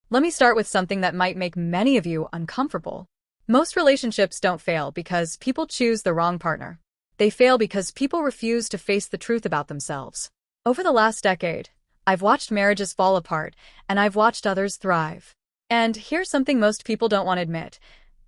Let me start with something that might make many of you uncomfortable. Most relationships don't fail because people choose the wrong partner. They fail because people refuse to face the truth about themselves. Over the last decade, I've watched marriages fall apart, and I've watched others thrive. And here's something most people don't want to admit.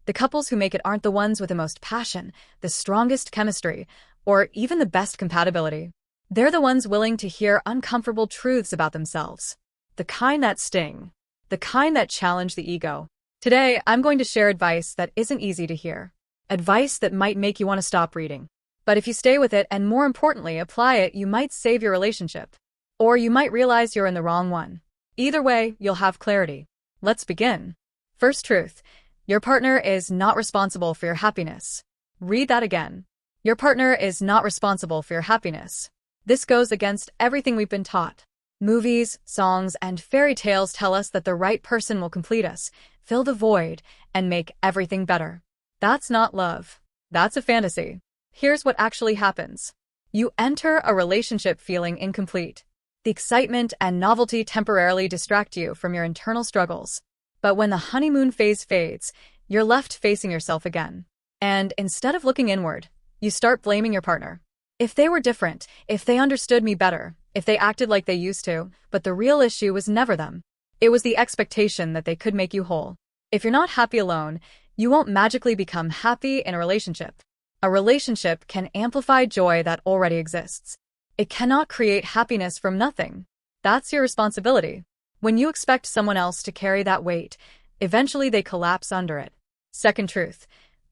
The couples who make it aren't the ones with the most passion, the strongest chemistry, or even the best compatibility. They're the ones willing to hear uncomfortable truths about themselves. The kind that sting. The kind that challenge the ego. Today, I'm going to share advice that isn't easy to hear. Advice that might make you want to stop reading. But if you stay with it and, more importantly, apply it, you might save your relationship. Or you might realize you're in the wrong one. Either way, you'll have clarity. Let's begin. First truth. Your partner is not responsible for your happiness. Read that again. Your partner is not responsible for your happiness. This goes against everything we've been taught. Movies, songs, and fairy tales tell us that the right person will complete us, fill the void, and make everything better. That's not love. That's a fantasy. Here's what actually happens. You enter a relationship feeling incomplete. The excitement and novelty temporarily distract you from your internal struggles. But when the honeymoon phase fades, you're left facing yourself again. And instead of looking inward, you start blaming your partner. If they were different, if they understood me better, if they acted like they used to, but the real issue was never them. It was the expectation that they could make you whole. If you're not happy alone, you won't magically become happy in a relationship. A relationship can amplify joy that already exists. It cannot create happiness from nothing. That's your responsibility. When you expect someone else to carry that weight, eventually they collapse under it. Second truth.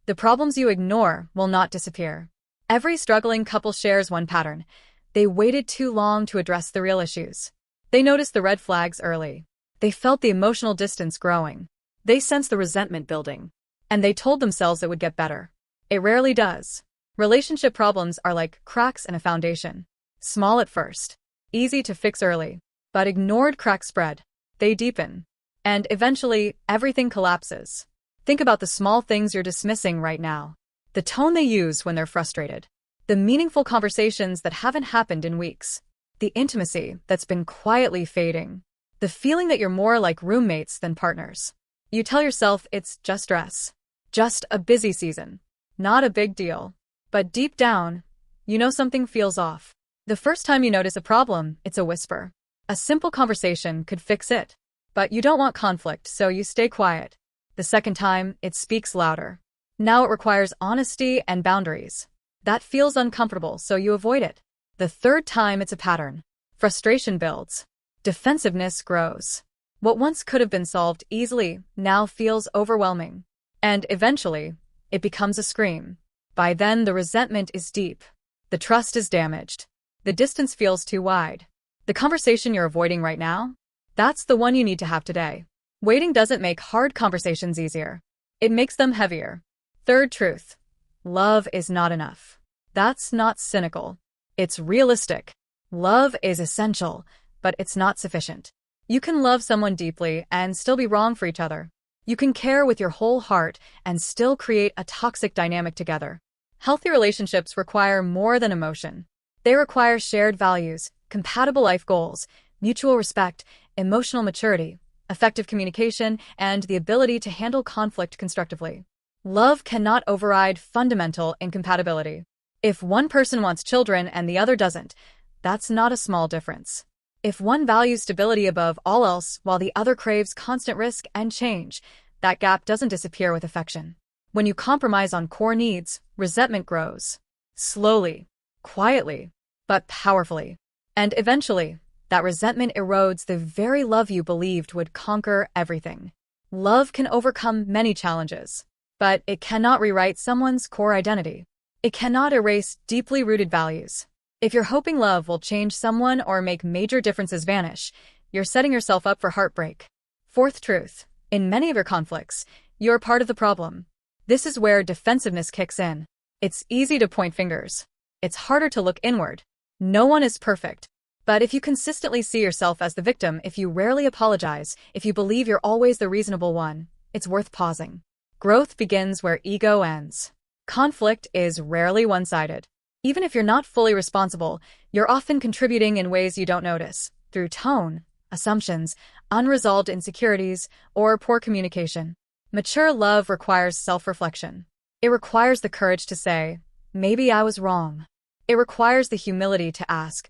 The problems you ignore will not disappear. Every struggling couple shares one pattern. They waited too long to address the real issues. They noticed the red flags early. They felt the emotional distance growing. They sensed the resentment building. And they told themselves it would get better. It rarely does. Relationship problems are like cracks in a foundation. Small at first. Easy to fix early. But ignored cracks spread. They deepen. And eventually, everything collapses. Think about the small things you're dismissing right now. The tone they use when they're frustrated. The meaningful conversations that haven't happened in weeks. The intimacy that's been quietly fading. The feeling that you're more like roommates than partners. You tell yourself it's just stress. Just a busy season. Not a big deal. But deep down, you know something feels off. The first time you notice a problem, it's a whisper. A simple conversation could fix it. But you don't want conflict, so you stay quiet. The second time, it speaks louder. Now it requires honesty and boundaries. That feels uncomfortable, so you avoid it. The third time, it's a pattern. Frustration builds. Defensiveness grows. What once could have been solved easily now feels overwhelming. And eventually, it becomes a scream. By then, the resentment is deep. The trust is damaged. The distance feels too wide. The conversation you're avoiding right now? That's the one you need to have today. Waiting doesn't make hard conversations easier. It makes them heavier. Third truth. Love is not enough. That's not cynical. It's realistic. Love is essential, but it's not sufficient. You can love someone deeply and still be wrong for each other. You can care with your whole heart and still create a toxic dynamic together. Healthy relationships require more than emotion. They require shared values, compatible life goals, mutual respect, emotional maturity, effective communication, and the ability to handle conflict constructively. Love cannot override fundamental incompatibility. If one person wants children and the other doesn't, that's not a small difference. If one values stability above all else while the other craves constant risk and change, that gap doesn't disappear with affection. When you compromise on core needs, resentment grows. Slowly, quietly, but powerfully. And eventually, that resentment erodes the very love you believed would conquer everything. Love can overcome many challenges, but it cannot rewrite someone's core identity. It cannot erase deeply rooted values. If you're hoping love will change someone or make major differences vanish, you're setting yourself up for heartbreak. Fourth truth. In many of your conflicts, you're part of the problem. This is where defensiveness kicks in. It's easy to point fingers. It's harder to look inward. No one is perfect. But if you consistently see yourself as the victim, if you rarely apologize, if you believe you're always the reasonable one, it's worth pausing. Growth begins where ego ends. Conflict is rarely one-sided. Even if you're not fully responsible, you're often contributing in ways you don't notice, through tone, assumptions, unresolved insecurities, or poor communication. Mature love requires self-reflection. It requires the courage to say, maybe I was wrong. It requires the humility to ask,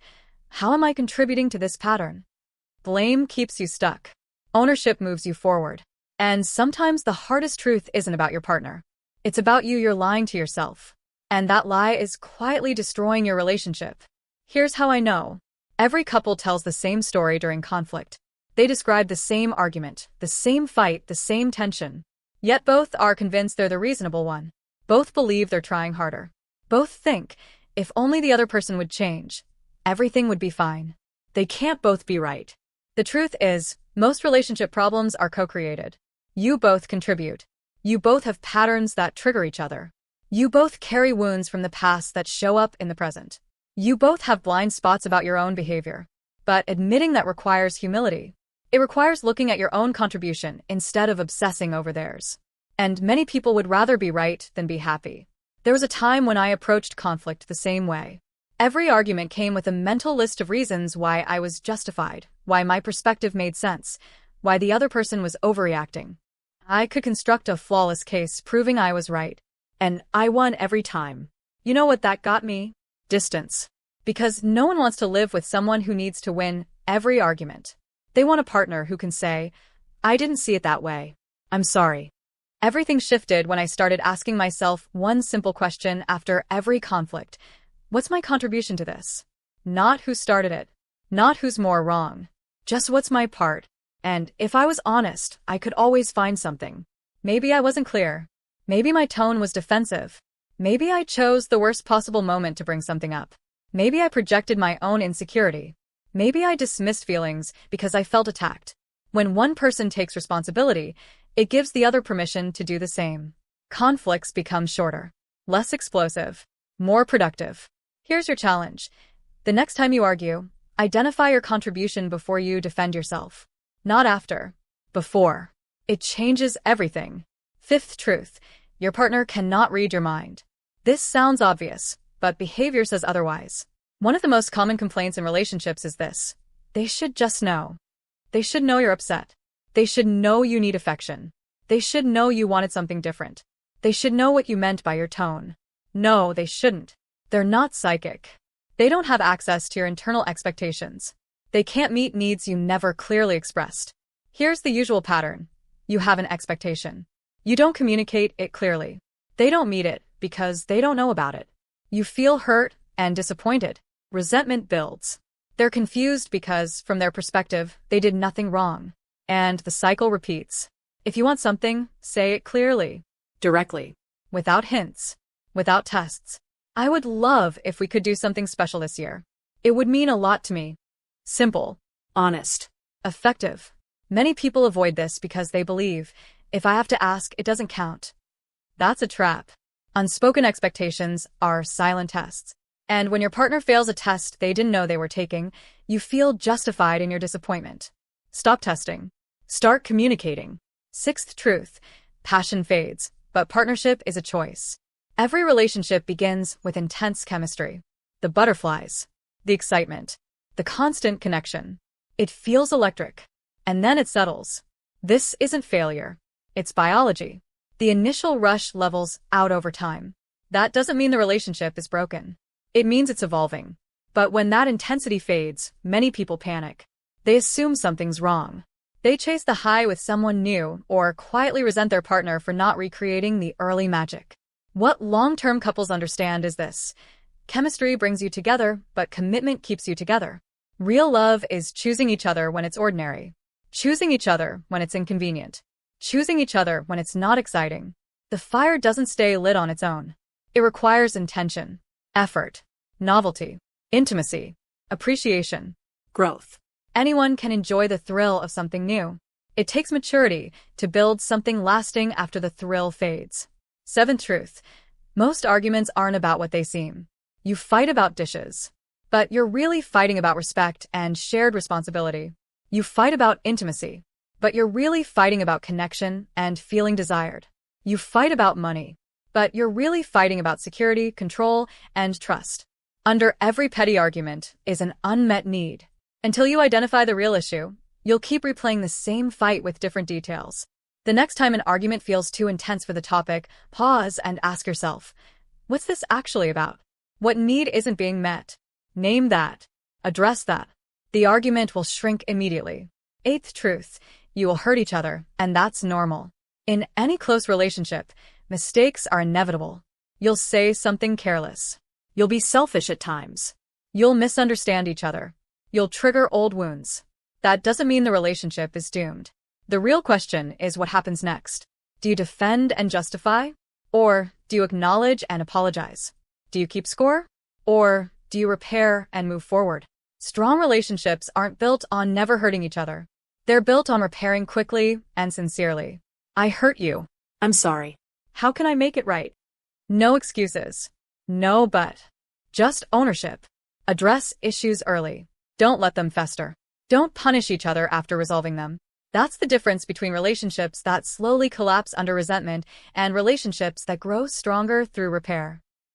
how am I contributing to this pattern? Blame keeps you stuck. Ownership moves you forward. And sometimes the hardest truth isn't about your partner. It's about you. You're lying to yourself. And that lie is quietly destroying your relationship. Here's how I know. Every couple tells the same story during conflict. They describe the same argument, the same fight, the same tension. Yet both are convinced they're the reasonable one. Both believe they're trying harder. Both think, if only the other person would change, everything would be fine. They can't both be right. The truth is, most relationship problems are co-created. You both contribute. You both have patterns that trigger each other. You both carry wounds from the past that show up in the present. You both have blind spots about your own behavior. But admitting that requires humility. It requires looking at your own contribution instead of obsessing over theirs. And many people would rather be right than be happy. There was a time when I approached conflict the same way. Every argument came with a mental list of reasons why I was justified, why my perspective made sense, why the other person was overreacting. I could construct a flawless case proving I was right. And I won every time. You know what that got me? Distance. Because no one wants to live with someone who needs to win every argument. They want a partner who can say, I didn't see it that way. I'm sorry. Everything shifted when I started asking myself one simple question after every conflict. What's my contribution to this? Not who started it. Not who's more wrong. Just what's my part. And if I was honest, I could always find something. Maybe I wasn't clear. Maybe my tone was defensive. Maybe I chose the worst possible moment to bring something up. Maybe I projected my own insecurity. Maybe I dismissed feelings because I felt attacked. When one person takes responsibility, it gives the other permission to do the same. Conflicts become shorter, less explosive, more productive. Here's your challenge. The next time you argue, identify your contribution before you defend yourself. Not after. Before. It changes everything. Fifth truth. Your partner cannot read your mind. This sounds obvious, but behavior says otherwise. One of the most common complaints in relationships is this. They should just know. They should know you're upset. They should know you need affection. They should know you wanted something different. They should know what you meant by your tone. No, they shouldn't. They're not psychic. They don't have access to your internal expectations. They can't meet needs you never clearly expressed. Here's the usual pattern. You have an expectation. You don't communicate it clearly. They don't meet it because they don't know about it. You feel hurt and disappointed. Resentment builds. They're confused because, from their perspective, they did nothing wrong. And the cycle repeats. If you want something, say it clearly, directly, without hints, without tests. I would love if we could do something special this year. It would mean a lot to me. Simple, honest, effective. Many people avoid this because they believe, if I have to ask, it doesn't count. That's a trap. Unspoken expectations are silent tests. And when your partner fails a test they didn't know they were taking, you feel justified in your disappointment. Stop testing. Start communicating. Sixth truth. Passion fades, but partnership is a choice. Every relationship begins with intense chemistry. The butterflies. The excitement. The constant connection. It feels electric. And then it settles. This isn't failure. It's biology. The initial rush levels out over time. That doesn't mean the relationship is broken. It means it's evolving. But when that intensity fades, many people panic. They assume something's wrong. They chase the high with someone new or quietly resent their partner for not recreating the early magic. What long-term couples understand is this. Chemistry brings you together, but commitment keeps you together. Real love is choosing each other when it's ordinary. Choosing each other when it's inconvenient. Choosing each other when it's not exciting. The fire doesn't stay lit on its own. It requires intention, effort, novelty, intimacy, appreciation, growth. Anyone can enjoy the thrill of something new. It takes maturity to build something lasting after the thrill fades. Seventh truth. Most arguments aren't about what they seem. You fight about dishes. But you're really fighting about respect and shared responsibility. You fight about intimacy. But you're really fighting about connection and feeling desired. You fight about money. But you're really fighting about security, control, and trust. Under every petty argument is an unmet need. Until you identify the real issue, You'll keep replaying the same fight with different details. The next time an argument feels too intense for the topic, pause and ask yourself, what's this actually about? What need isn't being met? Name that. Address that. The argument will shrink immediately. Eighth truth, you will hurt each other, and that's normal. In any close relationship, mistakes are inevitable. You'll say something careless. You'll be selfish at times. You'll misunderstand each other. You'll trigger old wounds. That doesn't mean the relationship is doomed. The real question is what happens next. Do you defend and justify? Or do you acknowledge and apologize? Do you keep score? Or do you repair and move forward? Strong relationships aren't built on never hurting each other. They're built on repairing quickly and sincerely. I hurt you. I'm sorry. How can I make it right? No excuses. No but. Just ownership. Address issues early. Don't let them fester. Don't punish each other after resolving them. That's the difference between relationships that slowly collapse under resentment and relationships that grow stronger through repair.